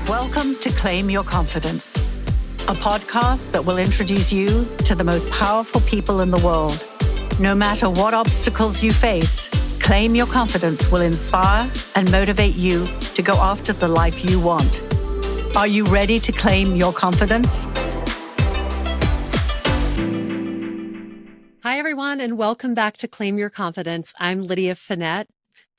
Welcome to Claim Your Confidence, a podcast that will introduce you to the most powerful people in the world. No matter what obstacles you face, Claim Your Confidence will inspire and motivate you to go after the life you want. Are you ready to claim your confidence? Hi, everyone, and welcome back to Claim Your Confidence. I'm Lydia Fenet,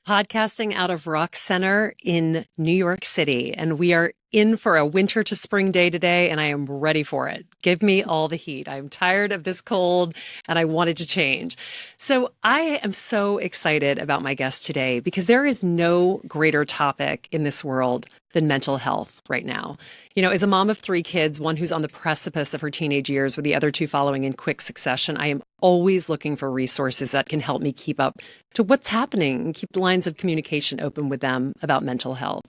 podcasting out of Rock Center in New York City, and we are in for a winter to spring day today, and I am ready for it. Give me all the heat. I'm tired of this cold, and I wanted to change. So I am so excited about my guest today because there is no greater topic in this world than mental health right now. You know, as a mom of 3 kids, one who's on the precipice of her teenage years with the other 2 following in quick succession, I am always looking for resources that can help me keep up to what's happening and keep the lines of communication open with them about mental health.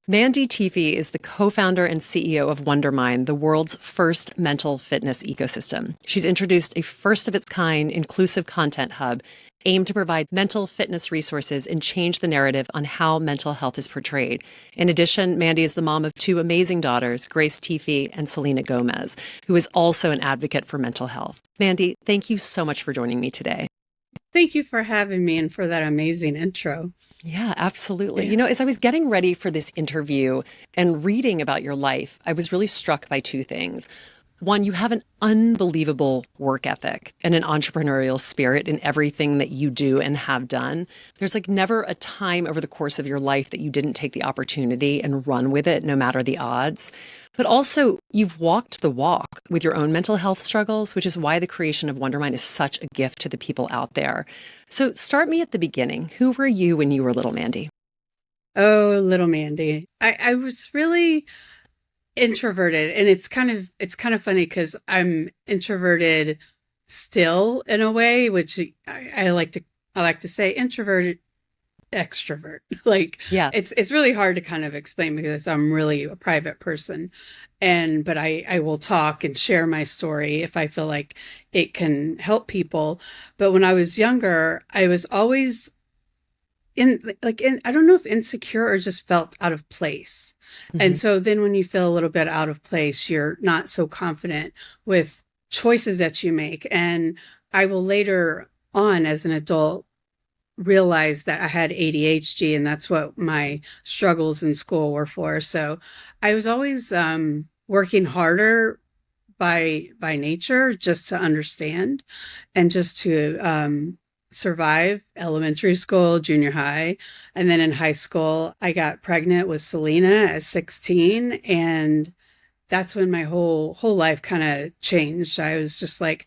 Mandy Teefey is the co-founder and CEO of Wondermind, the world's first mental fitness ecosystem. She's introduced a first-of-its-kind inclusive content hub aimed to provide mental fitness resources and change the narrative on how mental health is portrayed. In addition, Mandy is the mom of 2 amazing daughters, Gracie Teefey and Selena Gomez, who is also an advocate for mental health. Mandy, thank you so much for joining me today. Thank you for having me and for that amazing intro. Yeah, absolutely. Yeah. You know, as I was getting ready for this interview and reading about your life, I was really struck by 2 things. One, you have an unbelievable work ethic and an entrepreneurial spirit in everything that you do and have done. There's like never a time over the course of your life that you didn't take the opportunity and run with it, no matter the odds. But also, you've walked the walk with your own mental health struggles, which is why the creation of Wondermind is such a gift to the people out there. So start me at the beginning. Who were you when you were little Mandy? Oh, little Mandy. I was really introverted, and it's kind of funny because I'm introverted still in a way, which I like to say introverted extrovert. Like, Yeah. it's really hard to kind of explain because I'm really a private person, but I will talk and share my story if I feel like it can help people. But when I was younger, I was always I don't know if insecure or just felt out of place. Mm-hmm. And so then when you feel a little bit out of place, you're not so confident with choices that you make. And I will later on as an adult realize that I had ADHD, and that's what my struggles in school were for. So I was always working harder by nature just to understand and just to survive elementary school, junior high. And then in high school, I got pregnant with Selena at 16. And that's when my whole life kind of changed. I was just like,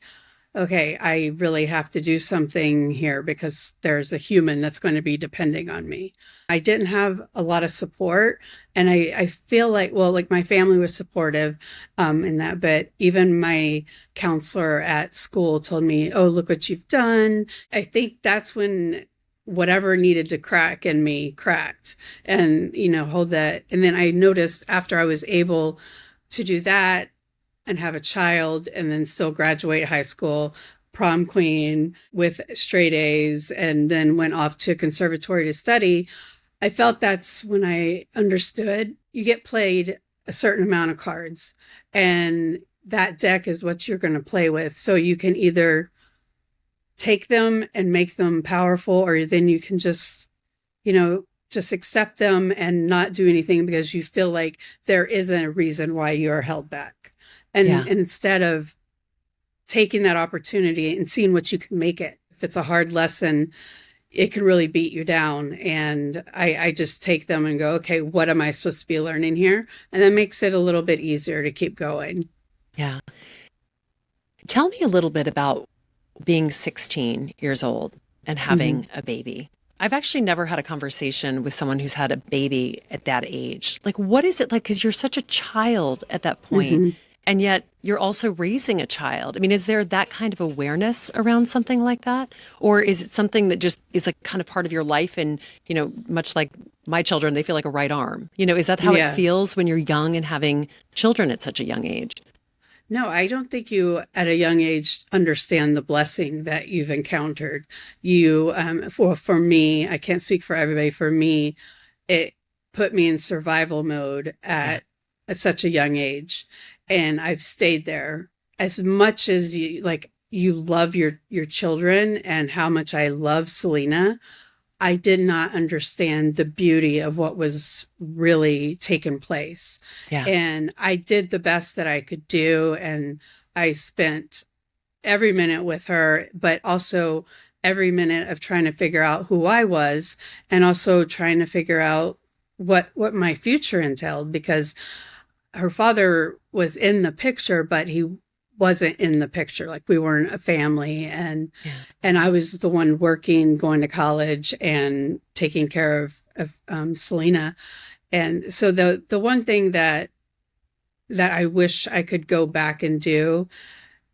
okay, I really have to do something here because there's a human that's going to be depending on me. I didn't have a lot of support. And I feel like, well, like my family was supportive in that, but even my counselor at school told me, oh, look what you've done. I think that's when whatever needed to crack in me cracked and, hold that. And then I noticed after I was able to do that, and have a child and then still graduate high school, prom queen with straight A's, and then went off to conservatory to study, I felt that's when I understood you get played a certain amount of cards and that deck is what you're going to play with. So you can either take them and make them powerful, or then you can just accept them and not do anything because you feel like there isn't a reason why you're held back. And instead of taking that opportunity and seeing what you can make it, if it's a hard lesson, it can really beat you down. And I just take them and go, okay, what am I supposed to be learning here? And that makes it a little bit easier to keep going. Yeah. Tell me a little bit about being 16 years old and having a baby. I've actually never had a conversation with someone who's had a baby at that age. Like, what is it like? Because you're such a child at that point. And yet you're also raising a child. I mean, is there that kind of awareness around something like that? Or is it something that just is like kind of part of your life and, much like my children, they feel like a right arm? Is that how it feels when you're young and having children at such a young age? No, I don't think you at a young age understand the blessing that you've encountered. For me, I can't speak for everybody. For me, put me in survival mode at such a young age. And I've stayed there. As much as you love your children and how much I love Selena, I did not understand the beauty of what was really taking place. Yeah. And I did the best that I could do. And I spent every minute with her, but also every minute of trying to figure out who I was, and also trying to figure out what my future entailed, because her father was in the picture, but he wasn't in the picture. Like, we weren't a family, and I was the one working, going to college, and taking care of Selena. And so the one thing that I wish I could go back and do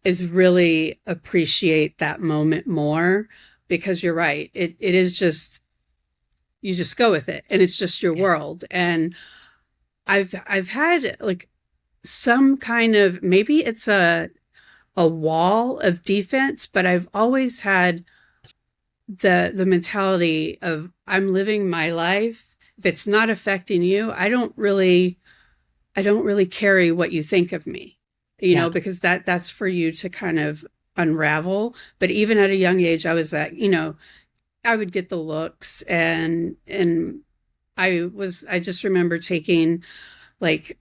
is really appreciate that moment more, because you're right. It is just, you just go with it, and it's just your world. And I've had like some kind of, maybe it's a wall of defense, but I've always had the mentality of, I'm living my life. If it's not affecting you, I don't really carry what you think of me, know, because that's for you to kind of unravel. But even at a young age, I was that, I would get the looks, and I just remember taking like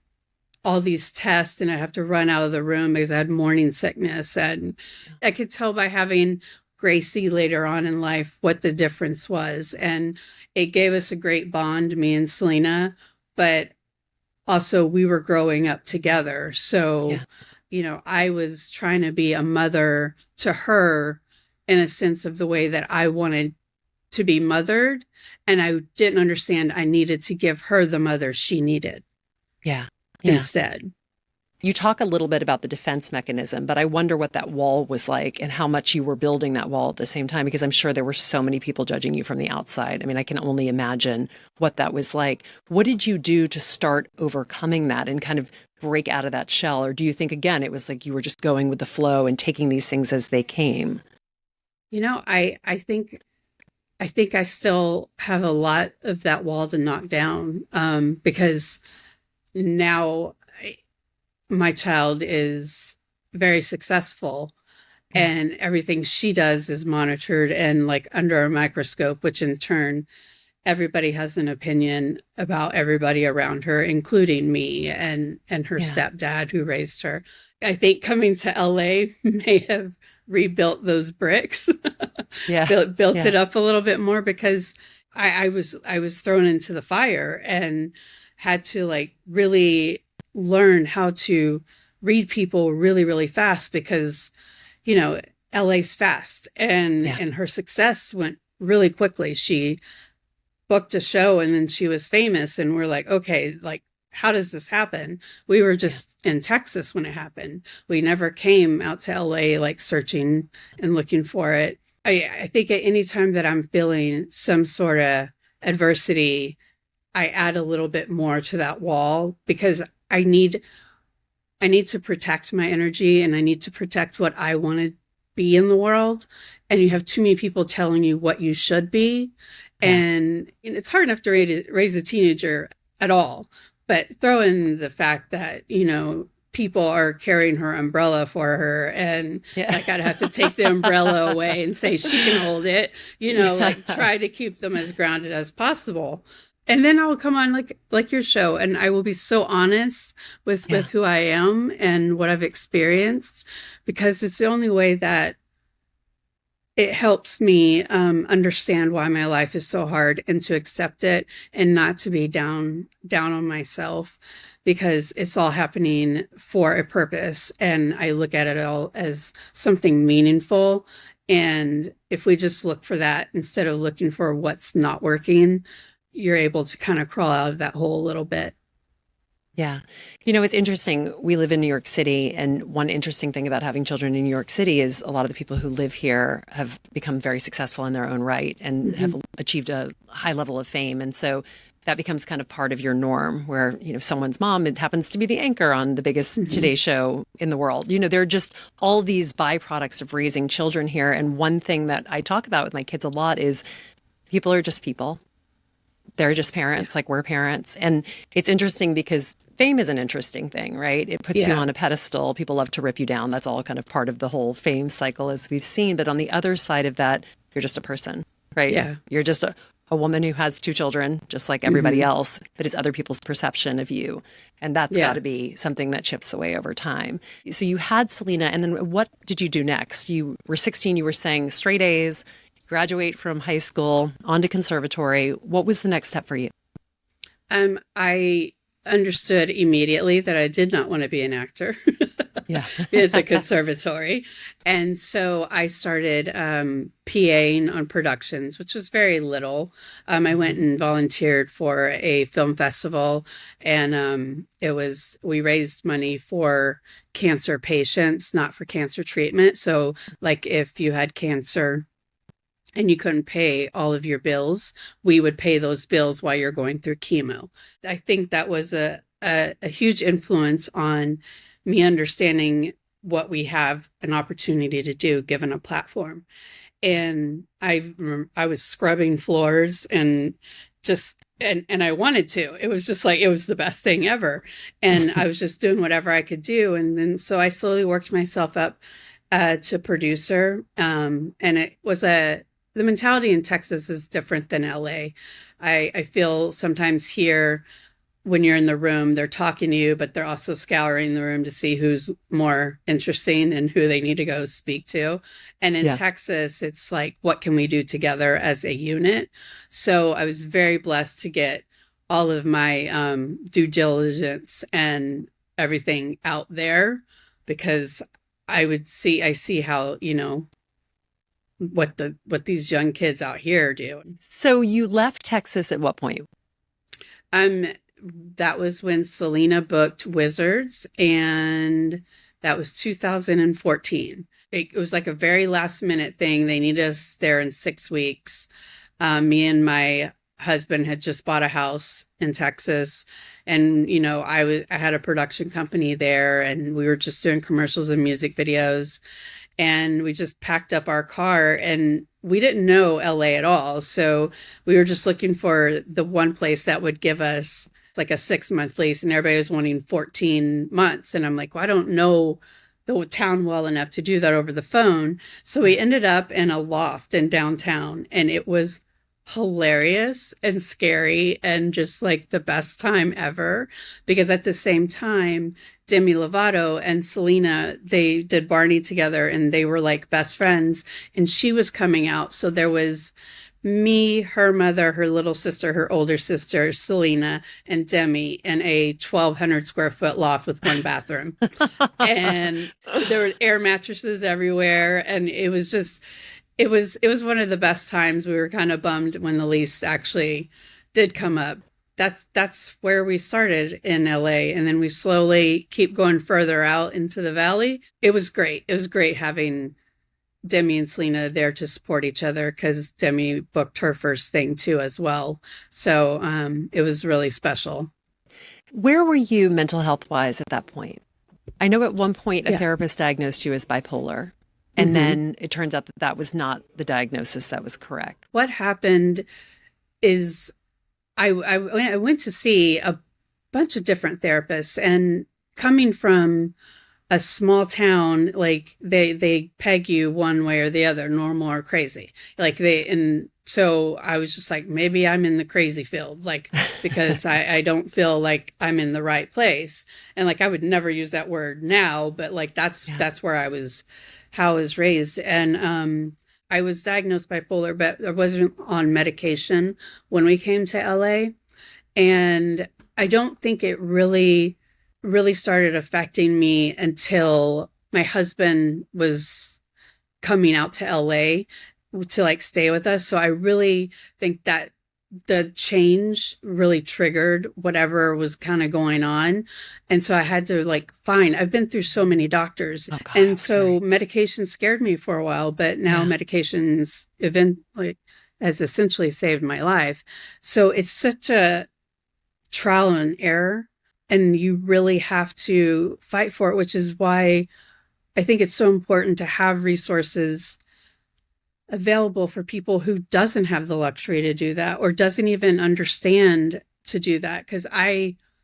all these tests, and I have to run out of the room because I had morning sickness. And I could tell by having Gracie later on in life what the difference was. And it gave us a great bond, me and Selena, but also we were growing up together. So, I was trying to be a mother to her in a sense of the way that I wanted to be mothered. And I didn't understand I needed to give her the mother she needed. Instead. You talk a little bit about the defense mechanism, but I wonder what that wall was like and how much you were building that wall at the same time, because I'm sure there were so many people judging you from the outside. I mean, I can only imagine what that was like. What did you do to start overcoming that and kind of break out of that shell? Or do you think, again, it was like you were just going with the flow and taking these things as they came? I think I still have a lot of that wall to knock down, because now my child is very successful, and everything she does is monitored and like under a microscope, which in turn, everybody has an opinion about everybody around her, including me and her stepdad who raised her. I think coming to LA may have rebuilt those bricks, built it up a little bit more, because I was thrown into the fire and had to like really learn how to read people really, really fast, because, LA's fast, and her success went really quickly. She booked a show and then she was famous, and we're like, okay, like, how does this happen? We were just in Texas when it happened. We never came out to LA, like searching and looking for it. I think at any time that I'm feeling some sort of adversity, I add a little bit more to that wall, because I need to protect my energy, and I need to protect what I want to be in the world. And you have too many people telling you what you should be. And it's hard enough to raise a teenager at all, but throw in the fact that, people are carrying her umbrella for her, and like, I'd have to take the umbrella away and say she can hold it, like try to keep them as grounded as possible. And then I'll come on like your show, and I will be so honest with who I am and what I've experienced, because it's the only way that it helps me understand why my life is so hard, and to accept it and not to be down on myself, because it's all happening for a purpose. And I look at it all as something meaningful. And if we just look for that instead of looking for what's not working, you're able to kind of crawl out of that hole a little bit. Yeah. It's interesting. We live in New York City, and one interesting thing about having children in New York City is a lot of the people who live here have become very successful in their own right and have achieved a high level of fame. And so that becomes kind of part of your norm, where, someone's mom, it happens to be the anchor on the biggest Today show in the world. There are just all these byproducts of raising children here. And one thing that I talk about with my kids a lot is people are just people. They're just parents, like we're parents. And it's interesting because fame is an interesting thing, right? It puts you on a pedestal. People love to rip you down. That's all kind of part of the whole fame cycle, as we've seen. But on the other side of that, you're just a person, right? Yeah. You're just a woman who has 2 children, just like everybody else, but it's other people's perception of you. And that's got to be something that chips away over time. So you had Selena, and then what did you do next? You were 16, you were saying straight A's, graduate from high school, on to conservatory. What was the next step for you? I understood immediately that I did not want to be an actor at the conservatory. And so I started PAing on productions, which was very little. I went and volunteered for a film festival, and we raised money for cancer patients, not for cancer treatment. So like if you had cancer and you couldn't pay all of your bills, we would pay those bills while you're going through chemo. I think that was a huge influence on me understanding what we have an opportunity to do given a platform. And I was scrubbing floors and I wanted to. It was just like, it was the best thing ever. And I was just doing whatever I could do. And then so I slowly worked myself up to producer. And it was the mentality in Texas is different than LA. I feel sometimes here when you're in the room, they're talking to you, but they're also scouring the room to see who's more interesting and who they need to go speak to. And in Texas, it's like, what can we do together as a unit? So I was very blessed to get all of my due diligence and everything out there, because I see how, what these young kids out here do. So you left Texas at what point? That was when Selena booked Wizards, and that was 2014. It was like a very last minute thing. They needed us there in 6 weeks. Me and my husband had just bought a house in Texas, and I had a production company there, and we were just doing commercials and music videos. And we just packed up our car, and we didn't know LA at all. So we were just looking for the one place that would give us like a 6-month lease, and everybody was wanting 14 months. And I'm like, well, I don't know the town well enough to do that over the phone. So we ended up in a loft in downtown, and it was hilarious and scary and just like the best time ever, because at the same time, Demi Lovato and Selena, they did Barney together, and they were like best friends, and she was coming out. So there was me, her mother, her little sister, her older sister, Selena, and Demi in a 1,200 square foot loft with one bathroom. And there were air mattresses everywhere. And it was just, it was one of the best times. We were kind of bummed when the lease actually did come up. That's where we started in LA. And then we slowly keep going further out into the valley. It was great. It was great having Demi and Selena there to support each other, because Demi booked her first thing too as well. So it was really special. Where were you mental health wise at that point? I know at one point a therapist diagnosed you as bipolar, and then it turns out that was not the diagnosis that was correct. What happened is I went to see a bunch of different therapists, and coming from a small town, like they peg you one way or the other, normal or crazy. And so I was just like, maybe I'm in the crazy field, like, because I don't feel like I'm in the right place. And like, I would never use that word now, but like, that's where how I was raised. And, I was diagnosed bipolar, but I wasn't on medication when we came to LA. And I don't think it really started affecting me until my husband was coming out to LA to like stay with us. So I really think that the change really triggered whatever was kind of going on. And so I had to like, fine, I've been through so many doctors. Oh, God, and so medication scared me for a while, but now medications has essentially saved my life. So it's such a trial and error, and you really have to fight for it, which is why I think it's so important to have resources available for people who doesn't have the luxury to do that or doesn't even understand to do that. Because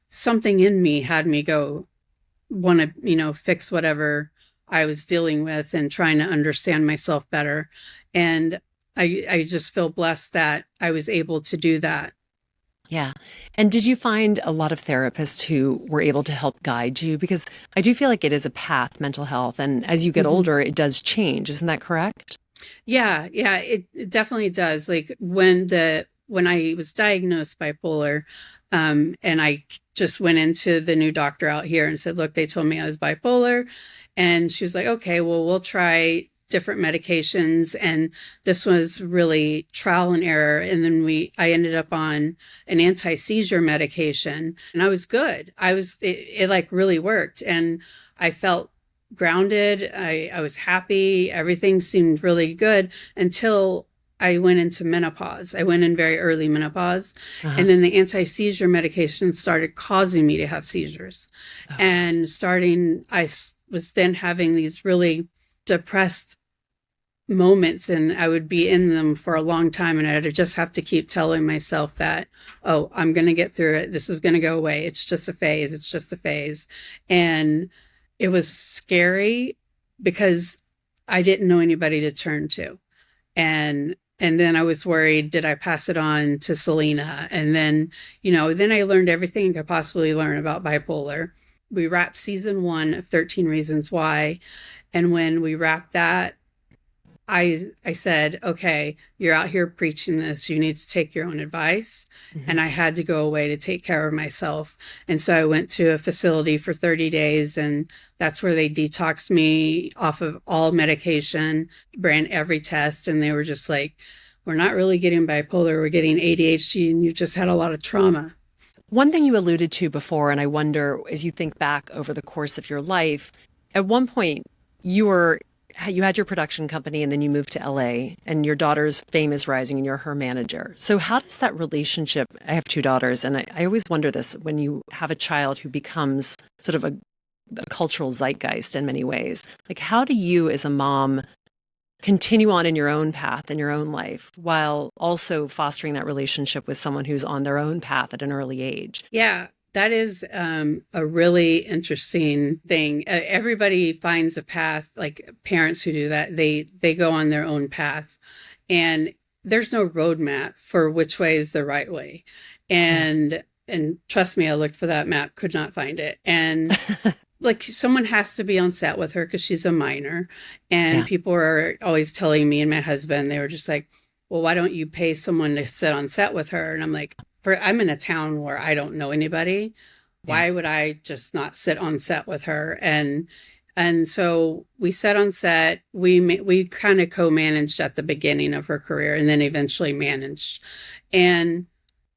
something in me had me go want to, fix whatever I was dealing with and trying to understand myself better. And I just feel blessed that I was able to do that. Yeah. And did you find a lot of therapists who were able to help guide you? Because I do feel like it is a path, mental health. And as you get older, it does change. Isn't that correct? Yeah, it definitely does. Like when I was diagnosed bipolar, and I just went into the new doctor out here and said, look, they told me I was bipolar. And she was like, okay, well, we'll try different medications. And this was really trial and error. And then I ended up on an anti-seizure medication and I was good. It like really worked. And I felt grounded. I was happy. Everything seemed really good until I went into menopause. I went in very early menopause. And then the anti-seizure medication started causing me to have seizures. And I was then having these really depressed moments, and I would be in them for a long time. And I'd just have to keep telling myself that, oh, I'm going to get through it. This is going to go away. It's just a phase. It's just a phase. And it was scary because I didn't know anybody to turn to. And then I was worried, did I pass it on to Selena? And then, then I learned everything I could possibly learn about bipolar. We wrapped season 1 of 13 Reasons Why. And when we wrapped that, I said, okay, you're out here preaching this. You need to take your own advice. And I had to go away to take care of myself. And so I went to a facility for 30 days, and that's where they detoxed me off of all medication, ran every test. And they were just like, we're not really getting bipolar. We're getting ADHD, and you just had a lot of trauma. One thing you alluded to before, and I wonder, as you think back over the course of your life, at one point you had your production company and then you moved to LA and your daughter's fame is rising and you're her manager. So how does that relationship, I have 2 daughters, and I always wonder this, when you have a child who becomes sort of a cultural zeitgeist in many ways, like how do you as a mom continue on in your own path in your own life while also fostering that relationship with someone who's on their own path at an early age? Yeah. That is a really interesting thing. Everybody finds a path, like parents who do that, they go on their own path. And there's no roadmap for which way is the right way. And trust me, I looked for that map, could not find it. And like someone has to be on set with her because she's a minor. And people are always telling me and my husband, they were just like, well, why don't you pay someone to sit on set with her? And I'm like, I'm in a town where I don't know anybody. Why would I just not sit on set with her? And so we sat on set. We kind of co-managed at the beginning of her career and then eventually managed. And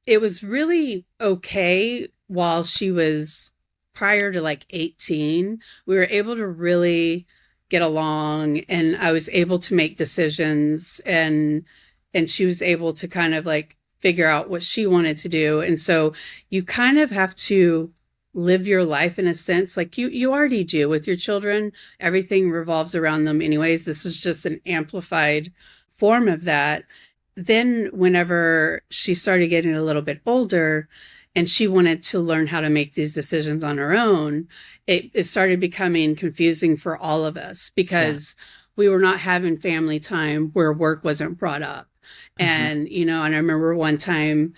it was really okay while she was prior to like 18. We were able to really get along, and I was able to make decisions, and she was able to kind of like figure out what she wanted to do. And so you kind of have to live your life in a sense, like you already do with your children. Everything revolves around them anyways. This is just an amplified form of that. Then whenever she started getting a little bit older and she wanted to learn how to make these decisions on her own, it started becoming confusing for all of us because we were not having family time where work wasn't brought up. And, and I remember one time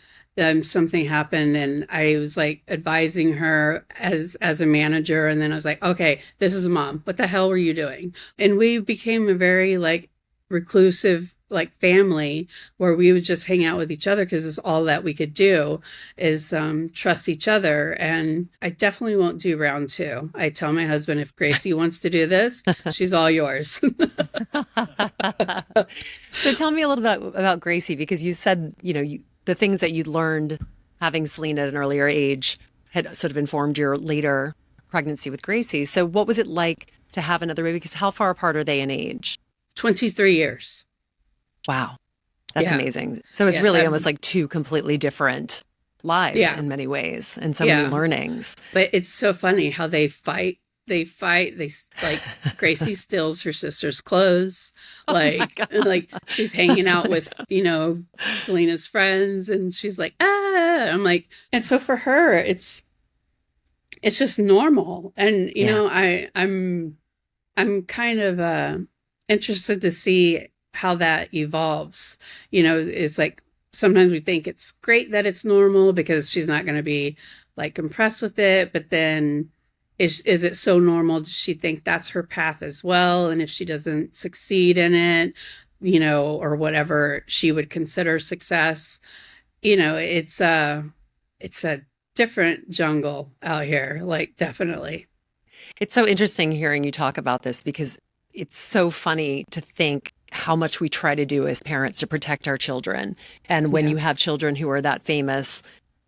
something happened and I was like advising her as a manager. And then I was like, okay, this is a mom. What the hell were you doing? And we became a very like reclusive like family where we would just hang out with each other because it's all that we could do is trust each other. And I definitely won't do round 2. I tell my husband, if Gracie wants to do this, she's all yours. So tell me a little bit about Gracie, because you said, the things that you'd learned having Selena at an earlier age had sort of informed your later pregnancy with Gracie. So what was it like to have another baby? Because how far apart are they in age? 23 years. Wow. That's amazing. So it's really almost like 2 completely different lives in many ways and so many learnings. But it's so funny how they fight they fight. They like Gracie steals her sister's clothes. Oh my God. Like she's hanging That's out funny. with, Selena's friends, and she's like, ah, I'm like, and so for her, it's just normal. And, I'm kind of interested to see how that evolves. It's like sometimes we think it's great that it's normal because she's not going to be like impressed with it. But then is it so normal? Does she think that's her path as well? And if she doesn't succeed in it, or whatever she would consider success, it's a different jungle out here, like definitely. It's so interesting hearing you talk about this because it's so funny to think how much we try to do as parents to protect our children. And when Yeah. you have children who are that famous,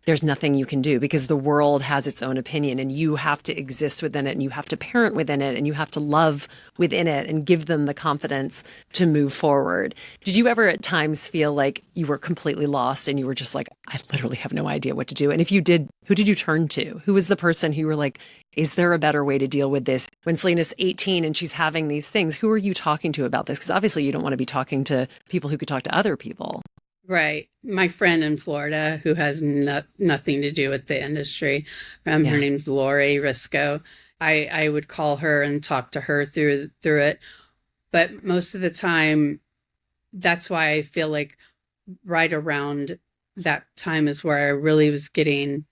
there's nothing you can do because the world has its own opinion and you have to exist within it and you have to parent within it and you have to love within it and give them the confidence to move forward. Did you ever at times feel like you were completely lost and you were just like, I literally have no idea what to do? And if you did, who did you turn to? Who was the person who you were like, is there a better way to deal with this? When Selena's 18 and she's having these things, who are you talking to about this? Because obviously you don't want to be talking to people who could talk to other people. Right. My friend in Florida who has nothing to do with the industry, her Yeah. name's Lori Risco. I would call her and talk to her through it. But most of the time, that's why I feel like right around that time is where I really was getting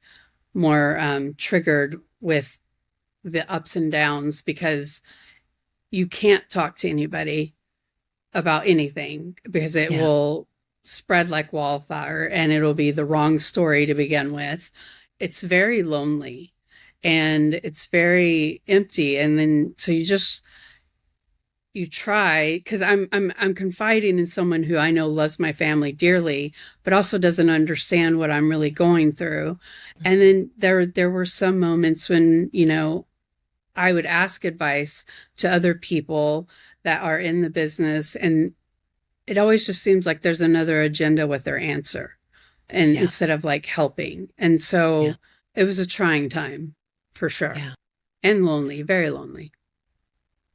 more triggered with the ups and downs, because you can't talk to anybody about anything because it Yeah. will spread like wildfire and it'll be the wrong story to begin with. It's very lonely and it's very empty. And then so you try, because I'm confiding in someone who I know loves my family dearly, but also doesn't understand what I'm really going through. And then there were some moments when, I would ask advice to other people that are in the business, and it always just seems like there's another agenda with their answer, and Yeah. instead of like helping. And so Yeah. it was a trying time for sure. Yeah. And lonely, very lonely.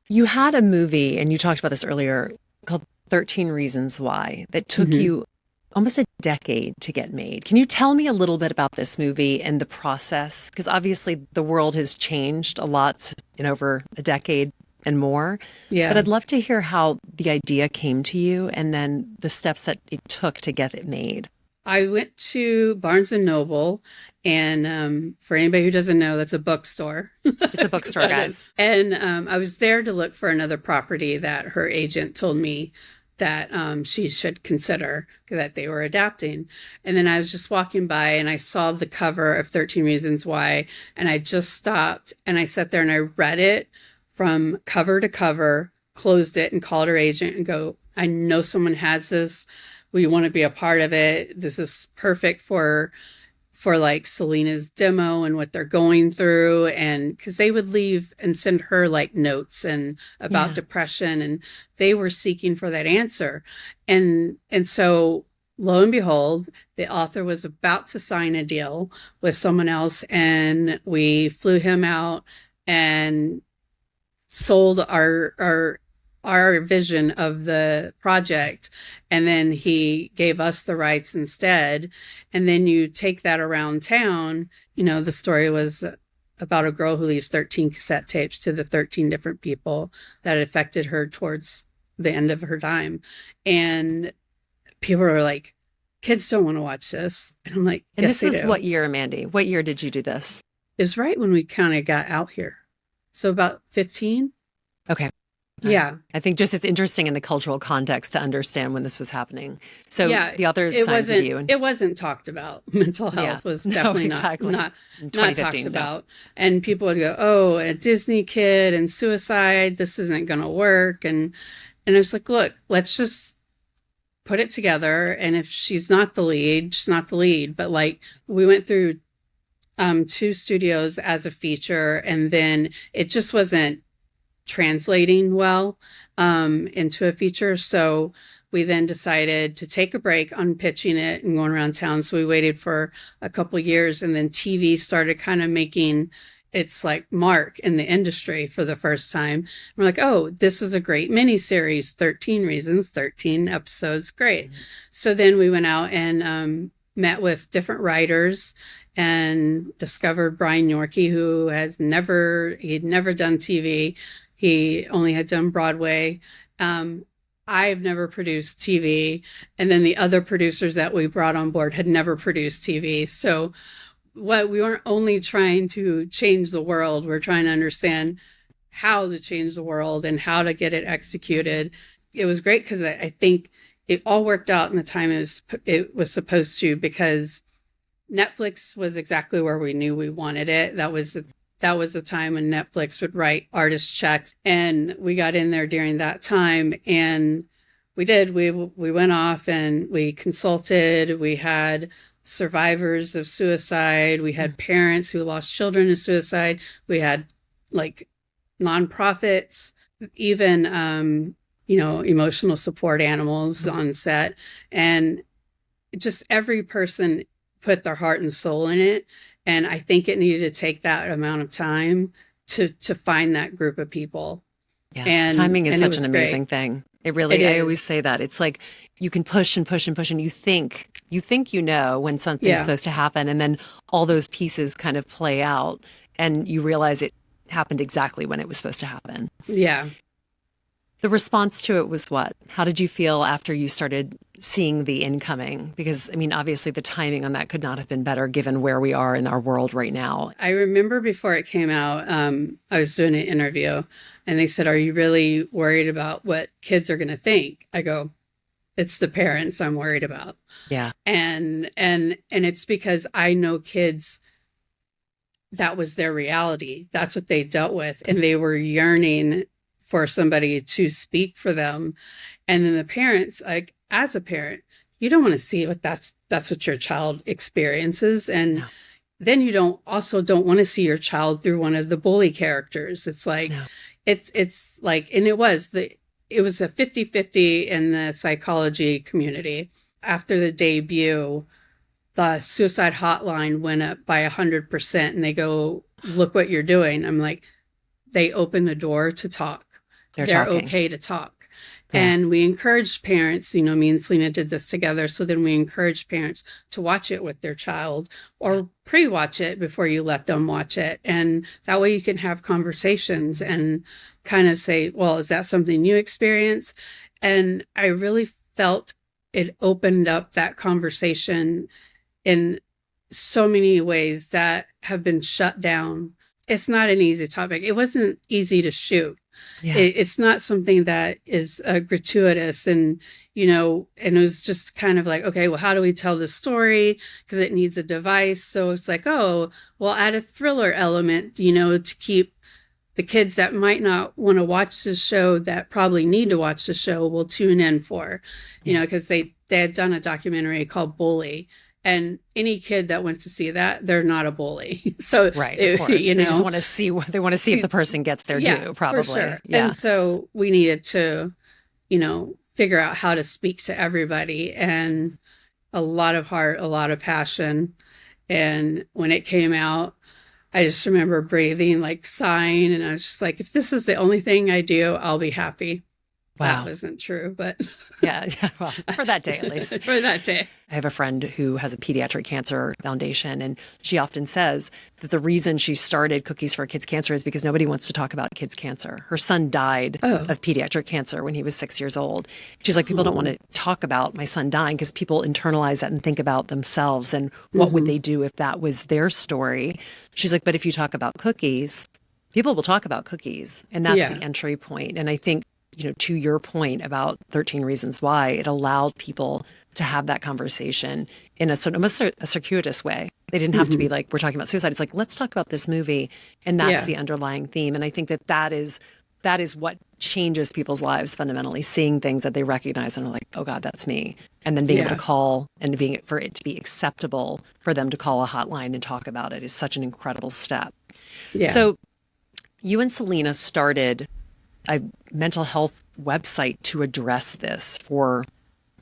You had a movie, and you talked about this earlier, called 13 Reasons Why, that took Mhm. you almost a decade to get made. Can you tell me a little bit about this movie and the process? Because obviously the world has changed a lot in over a decade and more. Yeah. But I'd love to hear how the idea came to you and then the steps that it took to get it made. I went to Barnes and Noble, and for anybody who doesn't know, that's a bookstore. It's a bookstore, guys. And I was there to look for another property that her agent told me that she should consider, that they were adapting. And then I was just walking by and I saw the cover of 13 Reasons Why, and I just stopped and I sat there and I read it from cover to cover, closed it, and called her agent and go, I know someone has this. We want to be a part of it. This is perfect for like Selena's demo and what they're going through. And because they would leave and send her like notes and about Yeah. depression, and they were seeking for that answer. And so lo and behold, the author was about to sign a deal with someone else, and we flew him out and sold our vision of the project, and then he gave us the rights instead. And then you take that around town. The story was about a girl who leaves 13 cassette tapes to the 13 different people that affected her towards the end of her time. And people are like, kids don't want to watch this. And I'm like, And yes, this was they do. what year, Mandy? What year did you do this? It was right when we kind of got out here. So about 15. Okay. Yeah. I think just it's interesting in the cultural context to understand when this was happening. So Yeah, the author it signs with you. wasn't. It wasn't talked about. Mental health Yeah. was No, definitely exactly. not In not 2015, talked no. about. And people would go, "Oh, a Disney kid and suicide. This isn't going to work." And I was like, "Look, let's just put it together. And if she's not the lead, she's not the lead." But like, we went through 2 studios as a feature, and then it just wasn't translating well into a feature. So we then decided to take a break on pitching it and going around town. So we waited for a couple years, and then TV started kind of making its like mark in the industry for the first time. We're like, oh, this is a great miniseries, 13 reasons, 13 episodes, great. So then we went out and met with different writers and discovered Brian Yorkie, who he'd never done TV. He only had done Broadway. I've never produced TV. And then the other producers that we brought on board had never produced TV. So we weren't only trying to change the world, we're trying to understand how to change the world and how to get it executed. It was great because I think it all worked out in the time it was supposed to, because Netflix was exactly where we knew we wanted it. That was the time when Netflix would write artist checks, and we got in there during that time, and we did. We went off and we consulted. We had survivors of suicide. We had parents who lost children to suicide. We had like nonprofits, even emotional support animals on set, and just every person put their heart and soul in it. And I think it needed to take that amount of time to find that group of people. Yeah, and timing is such an great. amazing thing. It really, I always say that. It's like you can push and push and push, and you think when something's supposed to happen, and then all those pieces kind of play out, and you realize it happened exactly when it was supposed to happen. Yeah. The response to it was what? How did you feel after you started seeing the incoming? Because, I mean, obviously the timing on that could not have been better given where we are in our world right now. I remember before it came out, I was doing an interview and they said, "Are you really worried about what kids are going to think?" I go, "It's the parents I'm worried about." Yeah. And it's because I know kids, that was their reality. That's what they dealt with. And they were yearning for somebody to speak for them. And then the parents, like as a parent, you don't want to see what that's what your child experiences. And then you don't want to see your child through one of the bully characters. It's like, it's like, and it was a 50-50 in the psychology community. After the debut, the suicide hotline went up by 100%, and they go, "Look what you're doing." I'm like, they open the door to talk. They're okay to talk. Yeah. And we encouraged parents, me and Selena did this together. So then we encouraged parents to watch it with their child, or pre-watch it before you let them watch it. And that way you can have conversations and kind of say, well, is that something you experience? And I really felt it opened up that conversation in so many ways that have been shut down. It's not an easy topic. It wasn't easy to shoot. Yeah. It's not something that is gratuitous, and and it was just kind of like, okay, well, how do we tell this story? Because it needs a device. So it's like, oh, we'll add a thriller element, to keep the kids that might not want to watch the show, that probably need to watch the show, will tune in for, because they had done a documentary called Bully. And any kid that went to see that, they're not a bully. So right, of course. They just want to see if the person gets their due, probably. For sure. Yeah. And so we needed to, figure out how to speak to everybody, and a lot of heart, a lot of passion. And when it came out, I just remember breathing, like sighing, and I was just like, if this is the only thing I do, I'll be happy. Wow. That wasn't true, but yeah. Well, for that day, at least. For that day. I have a friend who has a pediatric cancer foundation, and she often says that the reason she started Cookies for Kids Cancer is because nobody wants to talk about kids' cancer. Her son died of pediatric cancer when he was 6 years old. She's like, people don't want to talk about my son dying because people internalize that and think about themselves and what would they do if that was their story. She's like, but if you talk about cookies, people will talk about cookies, and that's the entry point. And I think, to your point about 13 Reasons Why, it allowed people to have that conversation in a sort of a circuitous way. They didn't have to be like, we're talking about suicide. It's like, let's talk about this movie. And that's the underlying theme. And I think that is what changes people's lives fundamentally, seeing things that they recognize and are like, oh God, that's me. And then being able to call, and for it to be acceptable for them to call a hotline and talk about it is such an incredible step. Yeah. So you and Selena started a mental health website to address this for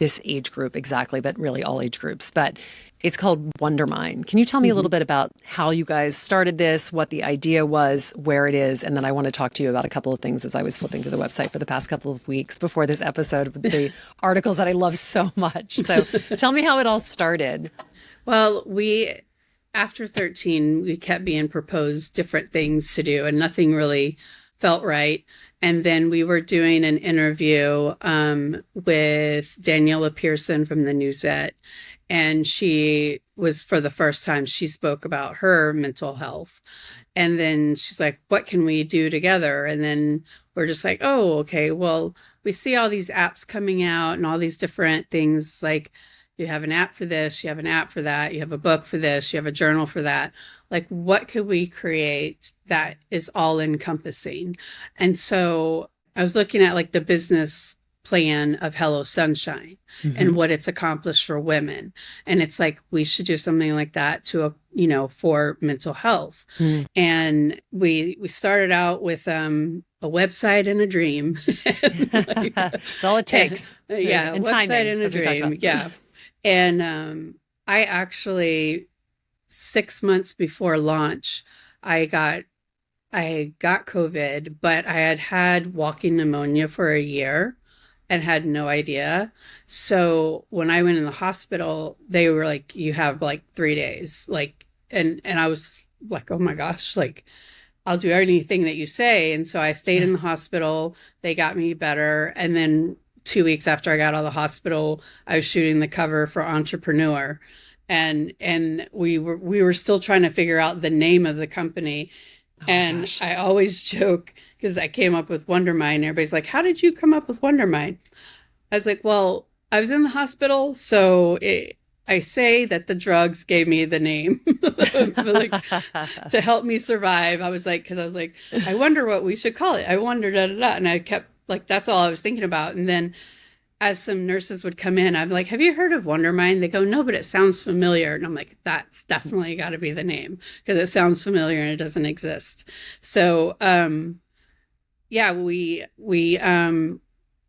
this age group exactly, but really all age groups. But it's called Wondermind. Can you tell me a little bit about how you guys started this, what the idea was, where it is? And then I want to talk to you about a couple of things as I was flipping through the website for the past couple of weeks before this episode with the articles that I love so much. So tell me how it all started. Well, after 13, we kept being proposed different things to do, and nothing really felt right. And then we were doing an interview with Daniela Pearson from the Newsette. And she was, for the first time, she spoke about her mental health. And then she's like, what can we do together? And then we're just like, oh, okay, well, we see all these apps coming out and all these different things. Like, you have an app for this, you have an app for that, you have a book for this, you have a journal for that. Like, what could we create that is all encompassing? And so I was looking at like the business plan of Hello Sunshine and what it's accomplished for women. And it's like, we should do something like that for mental health. And we started out with a website and a dream. It's all it takes. Yeah. And website timing, and a dream. Yeah. And I actually, 6 months before launch, I got COVID, but I had walking pneumonia for a year and had no idea. So when I went in the hospital, they were like, you have like 3 days. Like, and I was like, oh my gosh, like, I'll do anything that you say. And so I stayed in the hospital. They got me better. And then 2 weeks after I got out of the hospital, I was shooting the cover for Entrepreneur. And we were still trying to figure out the name of the company. And gosh. I always joke, because I came up with Wondermind. Everybody's like, how did you come up with Wondermind? I was like, well, I was in the hospital, so I say that the drugs gave me the name to help me survive. I was like, I wonder what we should call it. I wonder, da, da, da. And I kept, like, that's all I was thinking about. And then as some nurses would come in, I'm like, have you heard of Wondermind? They go, no, but it sounds familiar. And I'm like, that's definitely got to be the name, because it sounds familiar and it doesn't exist. So, we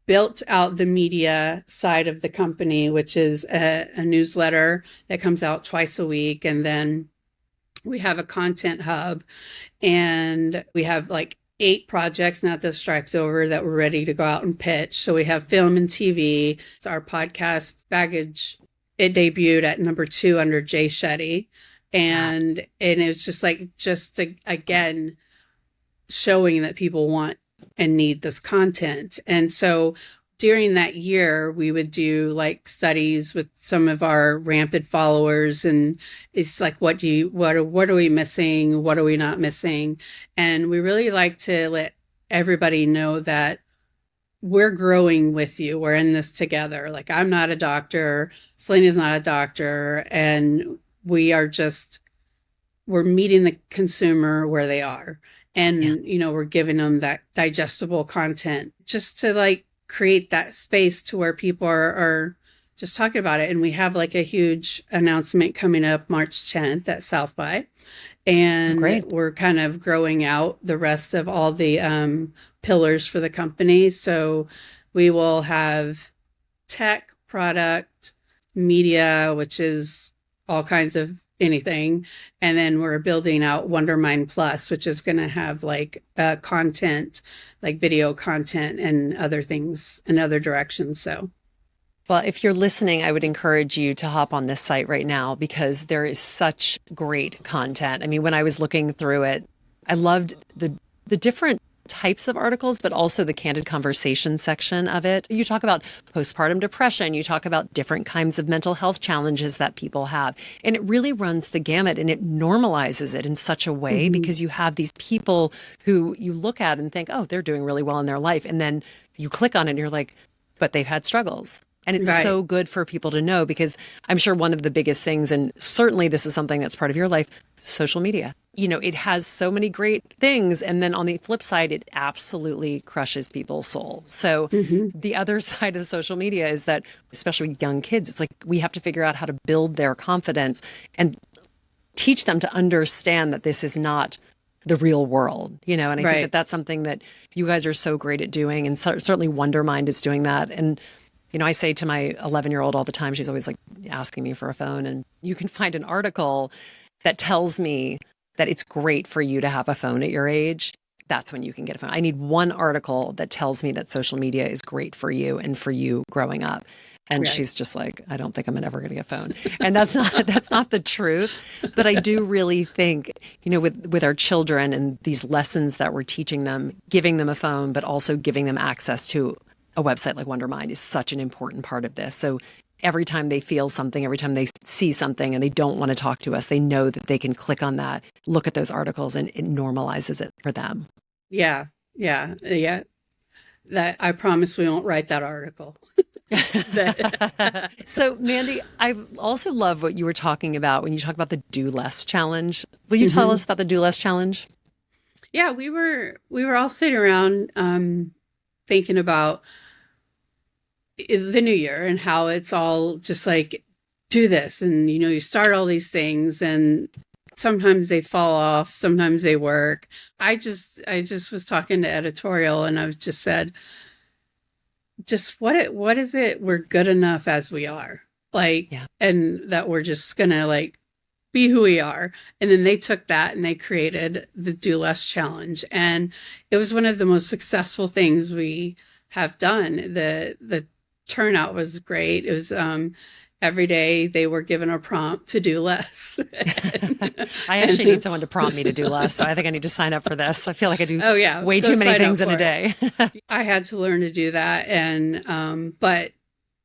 built out the media side of the company, which is a newsletter that comes out twice a week. And then we have a content hub, and we have like 8 projects now that strike's over that we're ready to go out and pitch. So we have film and TV. It's our podcast, Baggage. It debuted at number 2 under Jay Shetty. And it's just again, showing that people want and need this content. And so during that year, we would do like studies with some of our rampant followers, and it's like, what are we missing? What are we not missing? And we really like to let everybody know that we're growing with you. We're in this together. Like, I'm not a doctor, Selena's not a doctor, and we're meeting the consumer where they are. And, we're giving them that digestible content just to like create that space to where people are just talking about it. And we have like a huge announcement coming up March 10th at South by. And we're kind of growing out the rest of all the pillars for the company. So we will have tech, product, media, which is all kinds of anything. And then we're building out Wondermind Plus, which is going to have like content, like video content and other things in other directions. So, well, if you're listening, I would encourage you to hop on this site right now, because there is such great content. I mean, when I was looking through it, I loved the different types of articles, but also the candid conversation section of it. You talk about postpartum depression, you talk about different kinds of mental health challenges that people have. And it really runs the gamut, and it normalizes it in such a way, because you have these people who you look at and think, oh, they're doing really well in their life. And then you click on it and you're like, but they've had struggles. And it's so good for people to know, because I'm sure one of the biggest things, and certainly this is something that's part of your life, social media. It has so many great things. And then on the flip side, it absolutely crushes people's soul. So the other side of social media is that, especially with young kids, it's like we have to figure out how to build their confidence and teach them to understand that this is not the real world, and I think that that's something that you guys are so great at doing. And certainly Wondermind is doing that. And I say to my 11-year-old all the time, she's always like asking me for a phone, and you can find an article that tells me that it's great for you to have a phone at your age. That's when you can get a phone. I need one article that tells me that social media is great for you and for you growing up. And she's just like, I don't think I'm ever going to get a phone. And that's not the truth. But I do really think, with our children and these lessons that we're teaching them, giving them a phone, but also giving them access to a website like Wondermind is such an important part of this. So every time they feel something, every time they see something and they don't want to talk to us, they know that they can click on that, look at those articles, and it normalizes it for them. Yeah. That I promise we won't write that article. So, Mandy, I also love what you were talking about when you talk about the Do Less Challenge. Will you tell us about the Do Less Challenge? Yeah, we were all sitting around thinking about the new year and how it's all just like, do this. And, you start all these things and sometimes they fall off, sometimes they work. I just was talking to editorial and I just said, just what is it? We're good enough as we are, and that we're just gonna be who we are. And then they took that and they created the Do Less Challenge, and it was one of the most successful things we have done. The turnout was great. It was every day they were given a prompt to do less. I actually need someone to prompt me to do less. So I think I need to sign up for this. I feel like I do way too many things in a day. I had to learn to do that. And, but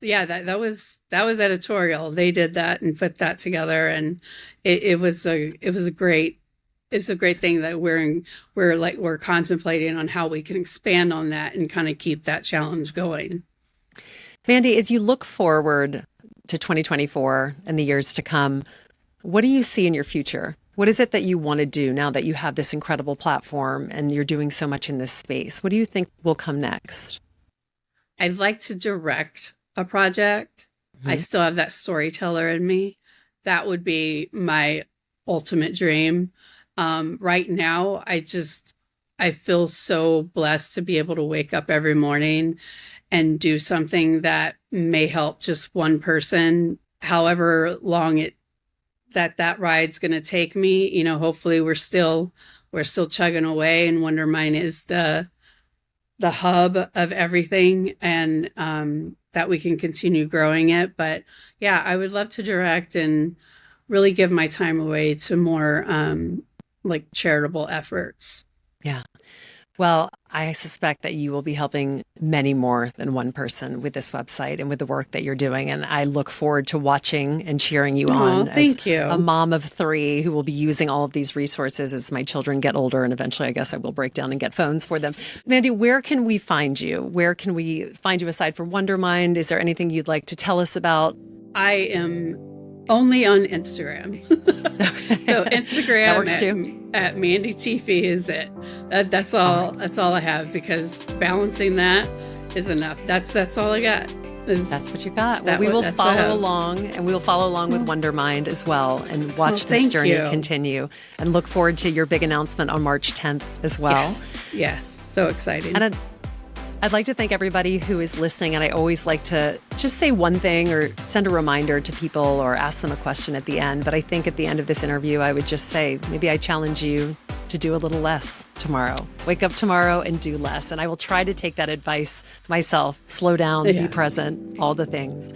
yeah, that was editorial. They did that and put that together. And it was a great thing that we're contemplating on how we can expand on that and kind of keep that challenge going. Mandy, as you look forward to 2024 and the years to come, what do you see in your future? What is it that you want to do now that you have this incredible platform and you're doing so much in this space? What do you think will come next? I'd like to direct a project. I still have that storyteller in me. That would be my ultimate dream. Right now, I feel so blessed to be able to wake up every morning and do something that may help just one person, however long that ride's going to take me. Hopefully we're still chugging away, and Wondermind is the hub of everything, and that we can continue growing it. But yeah, I would love to direct and really give my time away to more charitable efforts. Yeah. Well, I suspect that you will be helping many more than one person with this website and with the work that you're doing. And I look forward to watching and cheering you on as a mom of 3 who will be using all of these resources as my children get older. And eventually, I guess I will break down and get phones for them. Mandy, where can we find you? Where can we find you aside from Wondermind? Is there anything you'd like to tell us about? I am only on Instagram. So Instagram that works too. At Mandy Teefey is it. That's all. That's all I have, because balancing that is enough. That's all I got. That's what you got. Well, we will follow along, and we will follow along with Wondermind as well, and watch this journey continue. And look forward to your big announcement on March 10th as well. Yes. So exciting. And I'd like to thank everybody who is listening, and I always like to just say one thing or send a reminder to people or ask them a question at the end. But I think at the end of this interview, I would just say, maybe I challenge you to do a little less tomorrow. Wake up tomorrow and do less. And I will try to take that advice myself. Slow down, be present, all the things.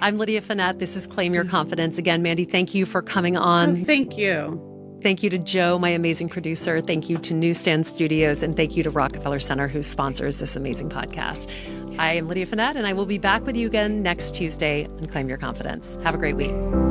I'm Lydia Fenet. This is Claim Your Confidence. Again, Mandy, thank you for coming on. Oh, thank you. Thank you to Joe, my amazing producer. Thank you to Newsstand Studios. And thank you to Rockefeller Center, who sponsors this amazing podcast. I am Lydia Fenet, and I will be back with you again next Tuesday on Claim Your Confidence. Have a great week.